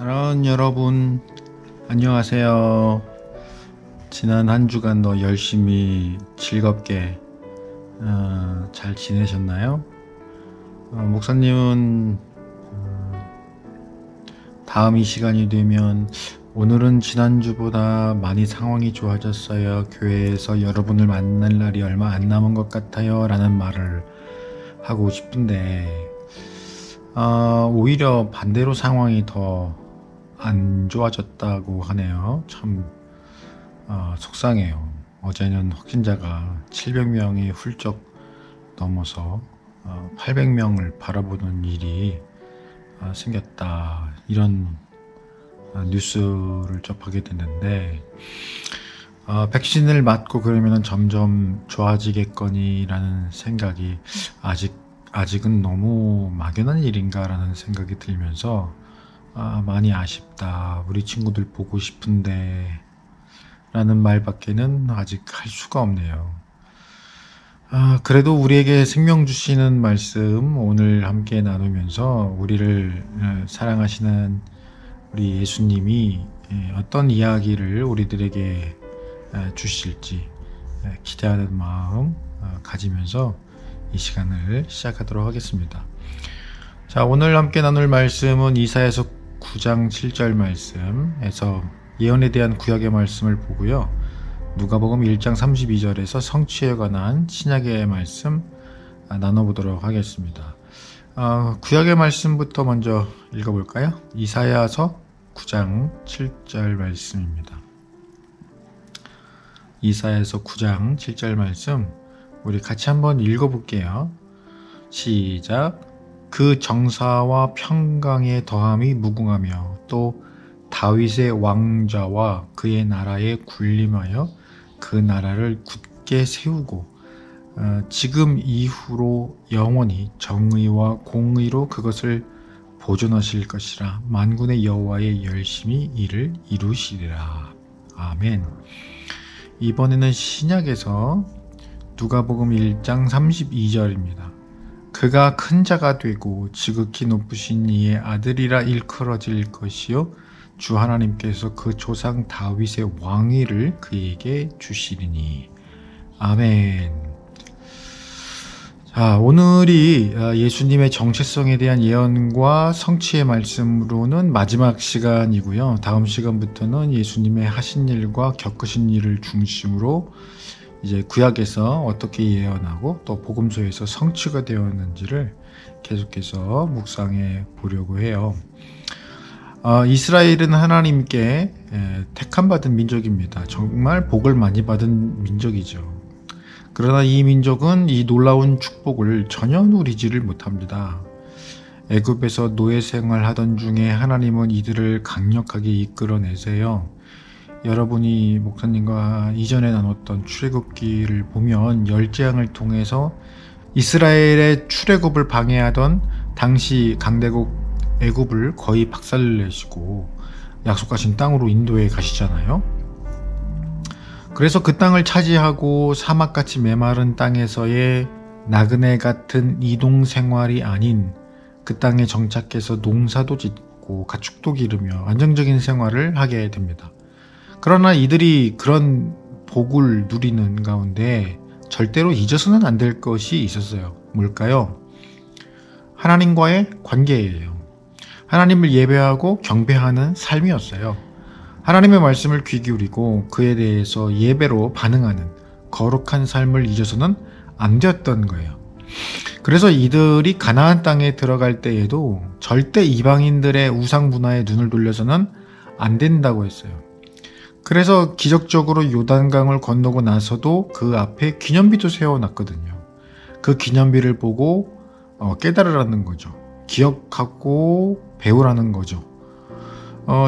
사랑하는 여러분, 안녕하세요. 지난 한 주간도 열심히 즐겁게 잘 지내셨나요? 목사님은 다음 이 시간이 되면 오늘은 지난주보다 많이 상황이 좋아졌어요. 교회에서 여러분을 만날 날이 얼마 안 남은 것 같아요. 라는 말을 하고 싶은데 오히려 반대로 상황이 더 안 좋아졌다고 하네요. 참 속상해요. 어제는 확진자가 700명이 훌쩍 넘어서 800명을 바라보는 일이 생겼다. 이런 뉴스를 접하게 됐는데 백신을 맞고 그러면 점점 좋아지겠거니라는 생각이 아직은 너무 막연한 일인가라는 생각이 들면서 많이 아쉽다. 우리 친구들 보고 싶은데 라는 말밖에는 아직 할 수가 없네요. 그래도 우리에게 생명 주시는 말씀 오늘 함께 나누면서 우리를 사랑하시는 우리 예수님이 어떤 이야기를 우리들에게 주실지 기대하는 마음 가지면서 이 시간을 시작하도록 하겠습니다. 자, 오늘 함께 나눌 말씀은 이사야서 9장 7절 말씀에서 예언에 대한 구약의 말씀을 보고요. 누가복음 1장 32절에서 성취에 관한 신약의 말씀 나눠보도록 하겠습니다. 구약의 말씀부터 먼저 읽어볼까요? 이사야서 9장 7절 말씀입니다. 이사야서 9장 7절 말씀 우리 같이 한번 읽어볼게요. 시작. 그 정사와 평강의 더함이 무궁하며 또 다윗의 왕좌와 그의 나라에 군림하여 그 나라를 굳게 세우고 지금 이후로 영원히 정의와 공의로 그것을 보존하실 것이라. 만군의 여호와의 열심히 이를 이루시리라. 아멘. 이번에는 신약에서 누가복음 1장 32절입니다. 그가 큰 자가 되고 지극히 높으신 이의 아들이라 일컬어질 것이요 주 하나님께서 그 조상 다윗의 왕위를 그에게 주시리니. 아멘. 자, 오늘이 예수님의 정체성에 대한 예언과 성취의 말씀으로는 마지막 시간이고요. 다음 시간부터는 예수님의 하신 일과 겪으신 일을 중심으로 이제 구약에서 어떻게 예언하고 또 복음서에서 성취가 되었는지를 계속해서 묵상해 보려고 해요. 이스라엘은 하나님께 택함받은 민족입니다. 정말 복을 많이 받은 민족이죠. 그러나 이 민족은 이 놀라운 축복을 전혀 누리지를 못합니다. 애굽에서 노예 생활하던 중에 하나님은 이들을 강력하게 이끌어내세요. 여러분이 목사님과 이전에 나눴던 출애굽기를 보면 열재앙을 통해서 이스라엘의 출애굽을 방해하던 당시 강대국 애굽을 거의 박살내시고 약속하신 땅으로 인도해 가시잖아요. 그래서 그 땅을 차지하고 사막같이 메마른 땅에서의 나그네 같은 이동 생활이 아닌 그 땅에 정착해서 농사도 짓고 가축도 기르며 안정적인 생활을 하게 됩니다. 그러나 이들이 그런 복을 누리는 가운데 절대로 잊어서는 안 될 것이 있었어요. 뭘까요? 하나님과의 관계예요. 하나님을 예배하고 경배하는 삶이었어요. 하나님의 말씀을 귀 기울이고 그에 대해서 예배로 반응하는 거룩한 삶을 잊어서는 안 되었던 거예요. 그래서 이들이 가나안 땅에 들어갈 때에도 절대 이방인들의 우상 문화에 눈을 돌려서는 안 된다고 했어요. 그래서 기적적으로 요단강을 건너고 나서도 그 앞에 기념비도 세워놨거든요. 그 기념비를 보고 깨달으라는 거죠. 기억하고 배우라는 거죠.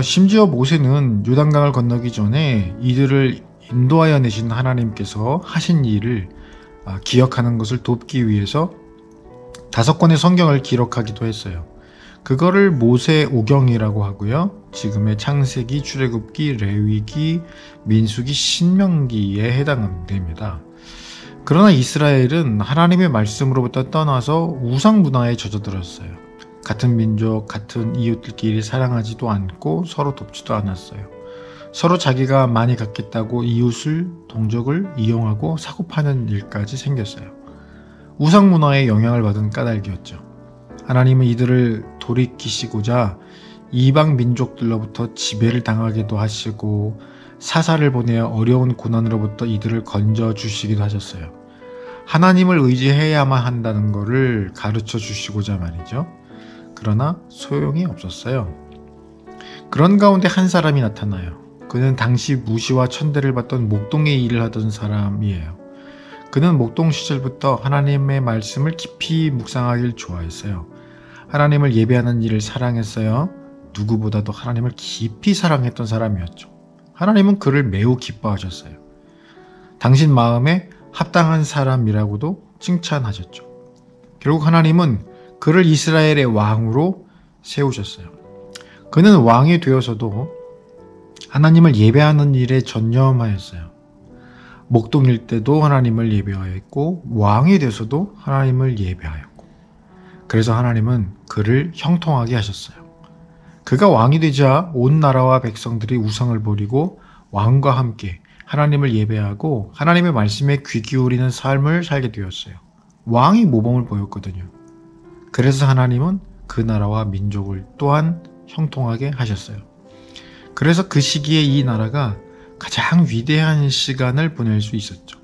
심지어 모세는 요단강을 건너기 전에 이들을 인도하여 내신 하나님께서 하신 일을 기억하는 것을 돕기 위해서 5권의 성경을 기록하기도 했어요. 그거를 모세오경이라고 하고요. 지금의 창세기, 출애굽기, 레위기, 민수기, 신명기에 해당됩니다. 그러나 이스라엘은 하나님의 말씀으로부터 떠나서 우상 문화에 젖어들었어요. 같은 민족, 같은 이웃들끼리 사랑하지도 않고 서로 돕지도 않았어요. 서로 자기가 많이 갖겠다고 이웃을, 동족을 이용하고 사고파는 일까지 생겼어요. 우상 문화에 영향을 받은 까닭이었죠. 하나님은 이들을 돌이키시고자 이방 민족들로부터 지배를 당하기도 하시고 사사를 보내어 어려운 고난으로부터 이들을 건져주시기도 하셨어요. 하나님을 의지해야만 한다는 것을 가르쳐 주시고자 말이죠. 그러나 소용이 없었어요. 그런 가운데 한 사람이 나타나요. 그는 당시 무시와 천대를 받던 목동의 일을 하던 사람이에요. 그는 목동 시절부터 하나님의 말씀을 깊이 묵상하길 좋아했어요. 하나님을 예배하는 일을 사랑했어요. 누구보다도 하나님을 깊이 사랑했던 사람이었죠. 하나님은 그를 매우 기뻐하셨어요. 당신 마음에 합당한 사람이라고도 칭찬하셨죠. 결국 하나님은 그를 이스라엘의 왕으로 세우셨어요. 그는 왕이 되어서도 하나님을 예배하는 일에 전념하였어요. 목동일 때도 하나님을 예배하였고 왕이 돼서도 하나님을 예배하였고, 그래서 하나님은 그를 형통하게 하셨어요. 그가 왕이 되자 온 나라와 백성들이 우상을 버리고 왕과 함께 하나님을 예배하고 하나님의 말씀에 귀 기울이는 삶을 살게 되었어요. 왕이 모범을 보였거든요. 그래서 하나님은 그 나라와 민족을 또한 형통하게 하셨어요. 그래서 그 시기에 이 나라가 가장 위대한 시간을 보낼 수 있었죠.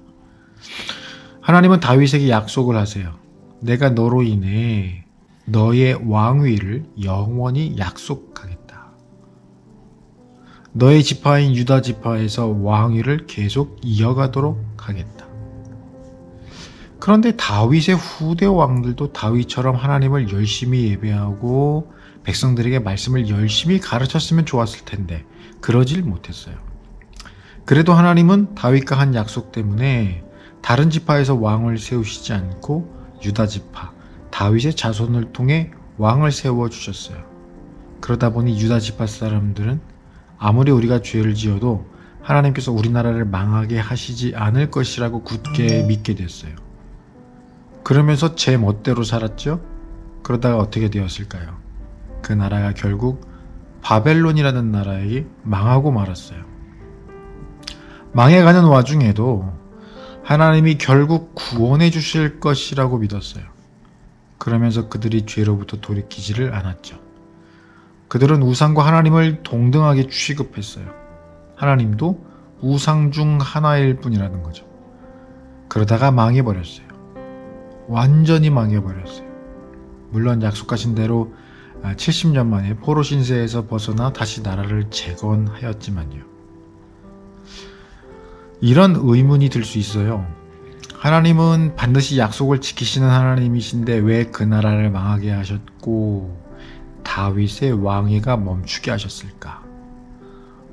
하나님은 다윗에게 약속을 하세요. 내가 너로 인해 너의 왕위를 영원히 약속하겠다. 너의 지파인 유다 지파에서 왕위를 계속 이어가도록 하겠다. 그런데 다윗의 후대 왕들도 다윗처럼 하나님을 열심히 예배하고 백성들에게 말씀을 열심히 가르쳤으면 좋았을 텐데 그러질 못했어요. 그래도 하나님은 다윗과 한 약속 때문에 다른 지파에서 왕을 세우시지 않고 유다 지파, 다윗의 자손을 통해 왕을 세워주셨어요. 그러다 보니 유다 지파 사람들은 아무리 우리가 죄를 지어도 하나님께서 우리나라를 망하게 하시지 않을 것이라고 굳게 믿게 됐어요. 그러면서 제 멋대로 살았죠? 그러다가 어떻게 되었을까요? 그 나라가 결국 바벨론이라는 나라에게 망하고 말았어요. 망해가는 와중에도 하나님이 결국 구원해 주실 것이라고 믿었어요. 그러면서 그들이 죄로부터 돌이키지를 않았죠. 그들은 우상과 하나님을 동등하게 취급했어요. 하나님도 우상 중 하나일 뿐이라는 거죠. 그러다가 망해버렸어요. 완전히 망해버렸어요. 물론 약속하신 대로 70년 만에 포로 신세에서 벗어나 다시 나라를 재건하였지만요. 이런 의문이 들 수 있어요. 하나님은 반드시 약속을 지키시는 하나님이신데 왜 그 나라를 망하게 하셨고 다윗의 왕위가 멈추게 하셨을까?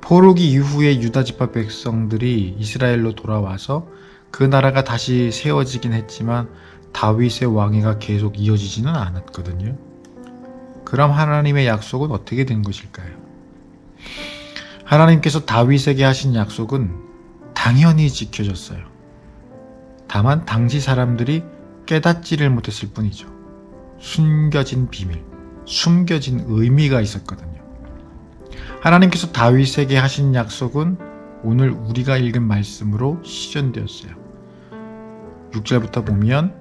포로기 이후에 유다 지파 백성들이 이스라엘로 돌아와서 그 나라가 다시 세워지긴 했지만 다윗의 왕위가 계속 이어지지는 않았거든요. 그럼 하나님의 약속은 어떻게 된 것일까요? 하나님께서 다윗에게 하신 약속은 당연히 지켜졌어요. 다만 당시 사람들이 깨닫지를 못했을 뿐이죠. 숨겨진 비밀, 숨겨진 의미가 있었거든요. 하나님께서 다윗에게 하신 약속은 오늘 우리가 읽은 말씀으로 실현되었어요. 6절부터 보면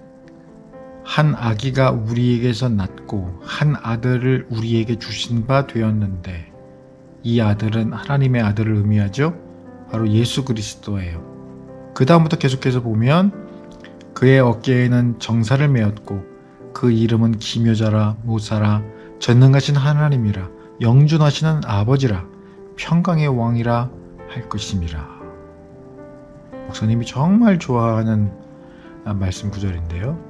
한 아기가 우리에게서 낳고 한 아들을 우리에게 주신 바 되었는데 이 아들은 하나님의 아들을 의미하죠. 바로 예수 그리스도예요. 그 다음부터 계속해서 보면 그의 어깨에는 정사를 메었고 그 이름은 기묘자라 모사라 전능하신 하나님이라 영존하시는 아버지라 평강의 왕이라 할 것임이라. 목사님이 정말 좋아하는 말씀 구절인데요.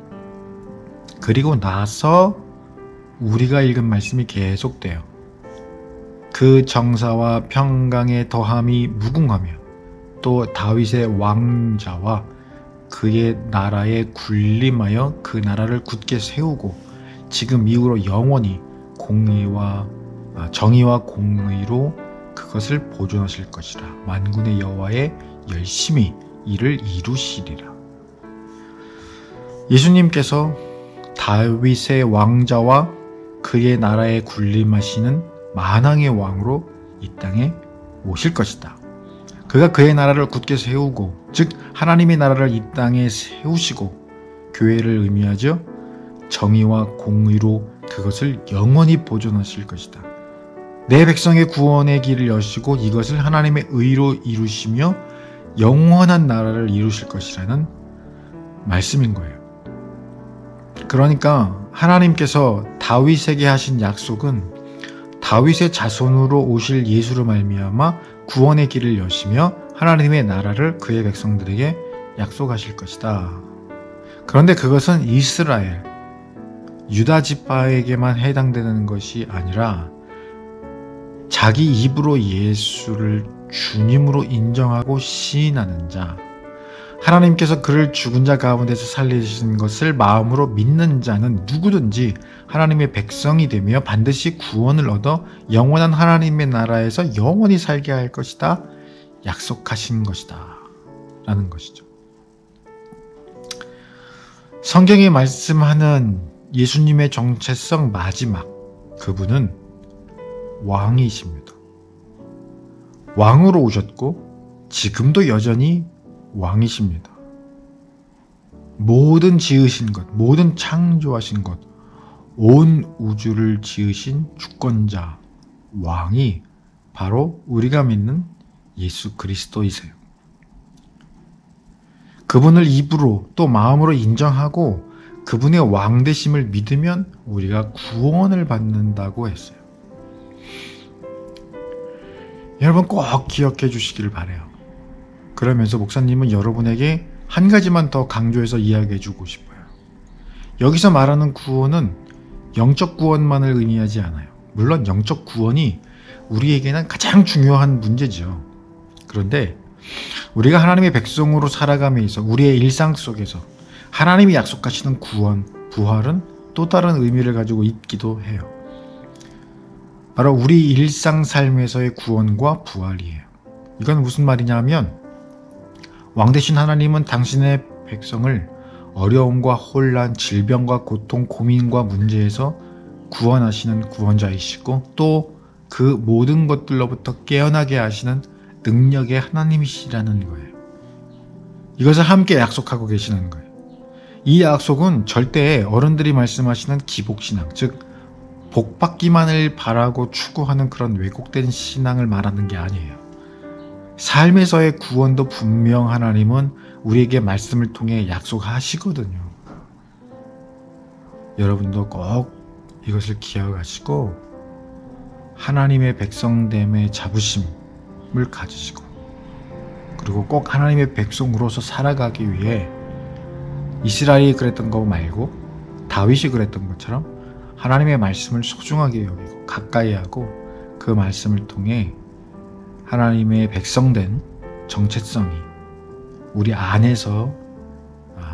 그리고 나서 우리가 읽은 말씀이 계속돼요. 그 정사와 평강의 더함이 무궁하며 또 다윗의 왕자와 그의 나라에 군림하여 그 나라를 굳게 세우고 지금 이후로 영원히 정의와 공의로 그것을 보존하실 것이라. 만군의 여호와의 열심히 이를 이루시리라. 예수님께서 다윗의 왕자와 그의 나라에 군림하시는 만왕의 왕으로 이 땅에 오실 것이다. 그가 그의 나라를 굳게 세우고, 즉 하나님의 나라를 이 땅에 세우시고, 교회를 의미하죠. 정의와 공의로 그것을 영원히 보존하실 것이다. 내 백성의 구원의 길을 여시고 이것을 하나님의 의로 이루시며 영원한 나라를 이루실 것이라는 말씀인 거예요. 그러니까 하나님께서 다윗에게 하신 약속은 다윗의 자손으로 오실 예수로 말미암아 구원의 길을 여시며 하나님의 나라를 그의 백성들에게 약속하실 것이다. 그런데 그것은 이스라엘, 유다 지파에게만 해당되는 것이 아니라 자기 입으로 예수를 주님으로 인정하고 시인하는 자, 하나님께서 그를 죽은 자 가운데서 살리신 것을 마음으로 믿는 자는 누구든지 하나님의 백성이 되며 반드시 구원을 얻어 영원한 하나님의 나라에서 영원히 살게 할 것이다. 약속하신 것이다. 라는 것이죠. 성경이 말씀하는 예수님의 정체성 마지막, 그분은 왕이십니다. 왕으로 오셨고 지금도 여전히 왕이십니다. 모든 지으신 것, 모든 창조하신 것, 온 우주를 지으신 주권자, 왕이 바로 우리가 믿는 예수 그리스도이세요. 그분을 입으로 또 마음으로 인정하고 그분의 왕되심을 믿으면 우리가 구원을 받는다고 했어요. 여러분 꼭 기억해 주시기를 바라요. 그러면서 목사님은 여러분에게 한 가지만 더 강조해서 이야기해 주고 싶어요. 여기서 말하는 구원은 영적 구원만을 의미하지 않아요. 물론 영적 구원이 우리에게는 가장 중요한 문제죠. 그런데 우리가 하나님의 백성으로 살아감에 있어 우리의 일상 속에서 하나님이 약속하시는 구원, 부활은 또 다른 의미를 가지고 있기도 해요. 바로 우리 일상 삶에서의 구원과 부활이에요. 이건 무슨 말이냐면 왕 되신 하나님은 당신의 백성을 어려움과 혼란, 질병과 고통, 고민과 문제에서 구원하시는 구원자이시고 또 그 모든 것들로부터 깨어나게 하시는 능력의 하나님이시라는 거예요. 이것을 함께 약속하고 계시는 거예요. 이 약속은 절대 어른들이 말씀하시는 기복신앙, 즉 복받기만을 바라고 추구하는 그런 왜곡된 신앙을 말하는 게 아니에요. 삶에서의 구원도 분명 하나님은 우리에게 말씀을 통해 약속하시거든요. 여러분도 꼭 이것을 기억하시고 하나님의 백성됨의 자부심을 가지시고 그리고 꼭 하나님의 백성으로서 살아가기 위해 이스라엘이 그랬던 거 말고 다윗이 그랬던 것처럼 하나님의 말씀을 소중하게 여기고 가까이 하고 그 말씀을 통해 하나님의 백성된 정체성이 우리 안에서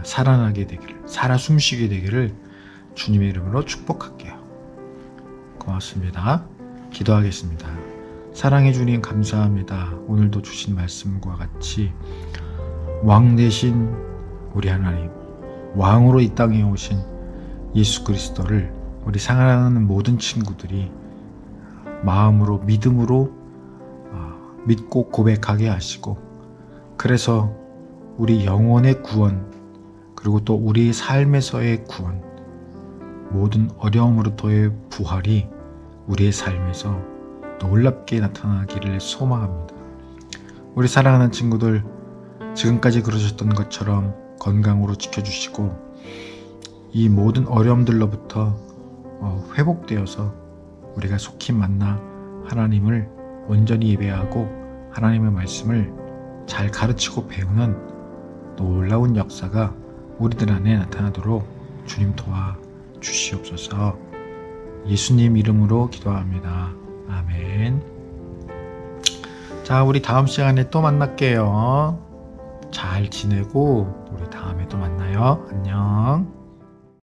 살아나게 되기를, 살아 숨쉬게 되기를 주님의 이름으로 축복할게요. 고맙습니다. 기도하겠습니다. 사랑해 주님 감사합니다. 오늘도 주신 말씀과 같이 왕 되신 우리 하나님, 왕으로 이 땅에 오신 예수 그리스도를 우리 사랑하는 모든 친구들이 마음으로 믿음으로 믿고 고백하게 하시고 그래서 우리 영혼의 구원 그리고 또 우리 삶에서의 구원 모든 어려움으로부터의 부활이 우리의 삶에서 놀랍게 나타나기를 소망합니다. 우리 사랑하는 친구들 지금까지 그러셨던 것처럼 건강으로 지켜주시고 이 모든 어려움들로부터 회복되어서 우리가 속히 만나 하나님을 온전히 예배하고 하나님의 말씀을 잘 가르치고 배우는 놀라운 역사가 우리들 안에 나타나도록 주님 도와 주시옵소서. 예수님 이름으로 기도합니다. 아멘. 자, 우리 다음 시간에 또 만날게요. 잘 지내고 우리 다음에 또 만나요. 안녕.